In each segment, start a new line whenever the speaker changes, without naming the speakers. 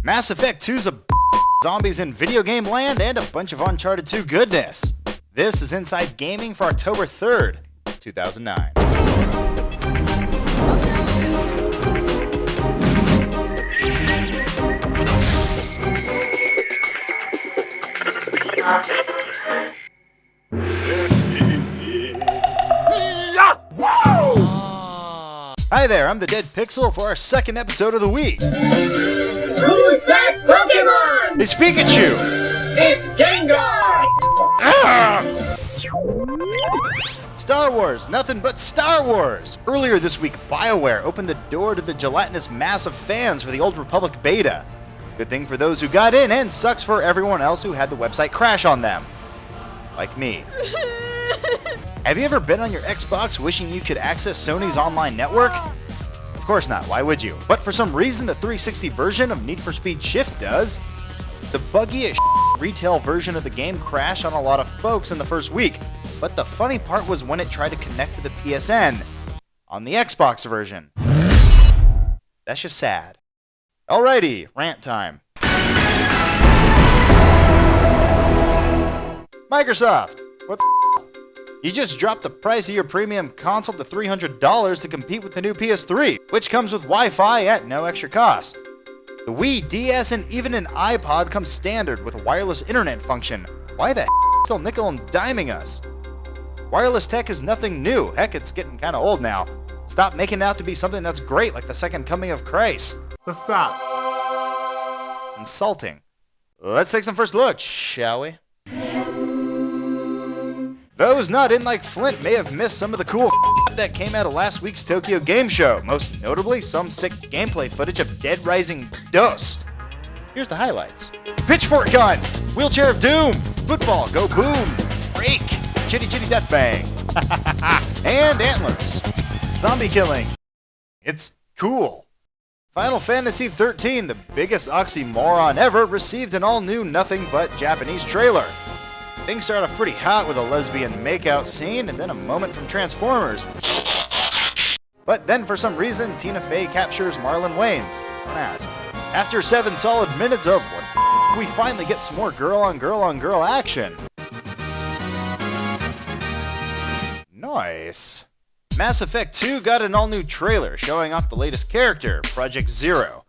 Mass Effect 2's a zombies in video game land and a bunch of Uncharted 2 goodness. This is Inside Gaming for October 3rd, 2009. Hi there, I'm the deadpixel for our second episode of the week.
Who's that Pokemon?
It's Pikachu!
It's Gengar!
Star Wars, nothing but Star Wars! Earlier this week, BioWare opened the door to the gelatinous mass of fans for the Old Republic beta. Good thing for those who got in, and sucks for everyone else who had the website crash on them. Like me. Have you ever been on your Xbox wishing you could access Sony's online network? Of course not, why would you? But for some reason the 360 version of Need for Speed Shift does. The buggy as retail version of the game crashed on a lot of folks in the first week, but the funny part was when it tried to connect to the PSN on the Xbox version. That's just sad. Alrighty, rant time. Microsoft, what the You just dropped the price of your premium console to $300 to compete with the new PS3, which comes with Wi-Fi at no extra cost. The Wii, DS, and even an iPod come standard with a wireless internet function. Why the still nickel and diming us? Wireless tech is nothing new. Heck, it's getting kinda old now. Stop making it out to be something that's great like the second coming of Christ.
What's up?
It's insulting. Let's take some first look, shall we? Those not in like Flint may have missed some of the cool that came out of last week's Tokyo Game Show, most notably some sick gameplay footage of Dead Rising 2. Here's the highlights. Pitchfork gun, Wheelchair of Doom, football, go boom, break, chitty chitty death bang, and antlers, zombie killing. It's cool. Final Fantasy XIII, the biggest oxymoron ever, received an all-new nothing but Japanese trailer. Things start off pretty hot with a lesbian makeout scene and then a moment from Transformers. But then for some reason, Tina Fey captures Marlon Wayans. Don't ask. After 7 solid minutes of what we finally get some more girl on girl action. Nice. Mass Effect 2 got an all-new trailer showing off the latest character, Project Zero.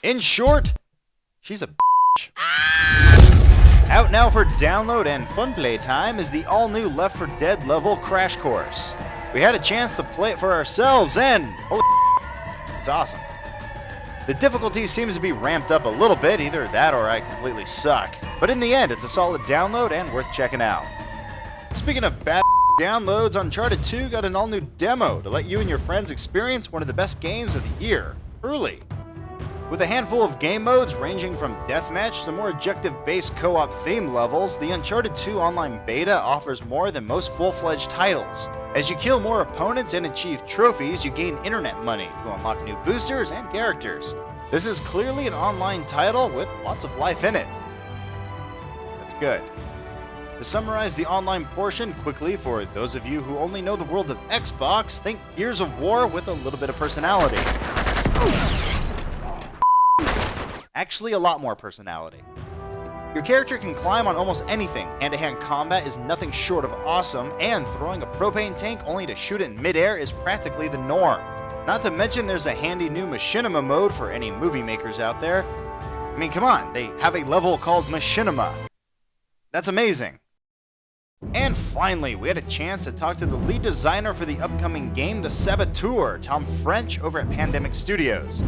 In short, she's a bitch. Out now for download and fun play time is the all-new Left 4 Dead level Crash Course. We had a chance to play it for ourselves and holy it's awesome. The difficulty seems to be ramped up a little bit, either that or I completely suck. But in the end, it's a solid download and worth checking out. Speaking of bad downloads, Uncharted 2 got an all-new demo to let you and your friends experience one of the best games of the year, early. With a handful of game modes ranging from deathmatch to more objective-based co-op theme levels, the Uncharted 2 online beta offers more than most full-fledged titles. As you kill more opponents and achieve trophies, you gain internet money to unlock new boosters and characters. This is clearly an online title with lots of life in it. That's good. To summarize the online portion quickly for those of you who only know the world of Xbox, think Gears of War with a little bit of personality. Actually, a lot more personality. Your character can climb on almost anything, hand-to-hand combat is nothing short of awesome, and throwing a propane tank only to shoot it in midair is practically the norm. Not to mention there's a handy new Machinima mode for any movie makers out there. I mean, come on, they have a level called Machinima. That's amazing. And finally, we had a chance to talk to the lead designer for the upcoming game, The Saboteur, Tom French, over at Pandemic Studios.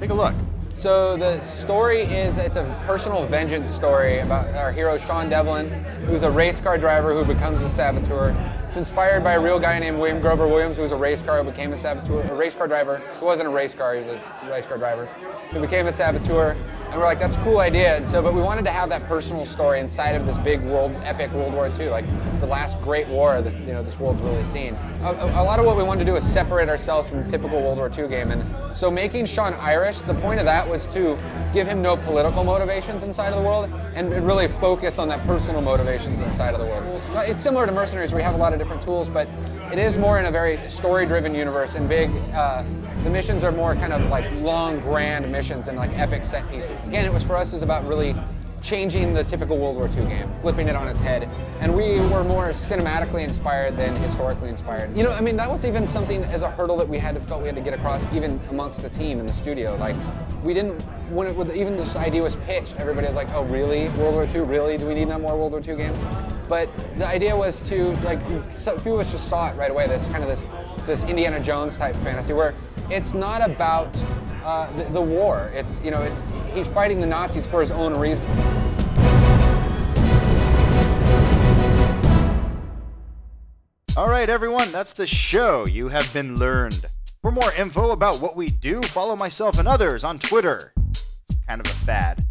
Take a look.
So the story it's a personal vengeance story about our hero Sean Devlin, who's a race car driver who becomes a saboteur. It's inspired by a real guy named William Grover Williams, who was a race car who became a saboteur, a race car driver. He wasn't a race car, he was a race car driver. He became a saboteur, and we're like, that's a cool idea. And so, but we wanted to have that personal story inside of this big epic World War II, like the last great war that this world's really seen. A lot of what we wanted to do is separate ourselves from the typical World War II game, and so making Sean Irish, the point of that was to give him no political motivations inside of the world, and really focus on that personal motivations inside of the world. It's similar to Mercenaries, where we have a lot of different tools, but It is more in a very story-driven universe, and the missions are more kind of like long, grand missions and like epic set pieces. Again, it was for us is about really changing the typical World War II game, flipping it on its head. And we were more cinematically inspired than historically inspired. You know, I mean, that was even something as a hurdle that we felt we had to get across even amongst the team in the studio. Like, we didn't, even this idea was pitched, everybody was like, oh really, World War II, really? Do we need more World War II games? But the idea was to, like, some few of us just saw it right away, this Indiana Jones type fantasy where it's not about the war. It's, you know, he's fighting the Nazis for his own reason.
All right, everyone, that's the show. You have been learned. For more info about what we do, follow myself and others on Twitter. It's kind of a fad.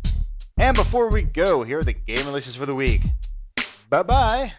And before we go, here are the game releases for the week. Bye-bye.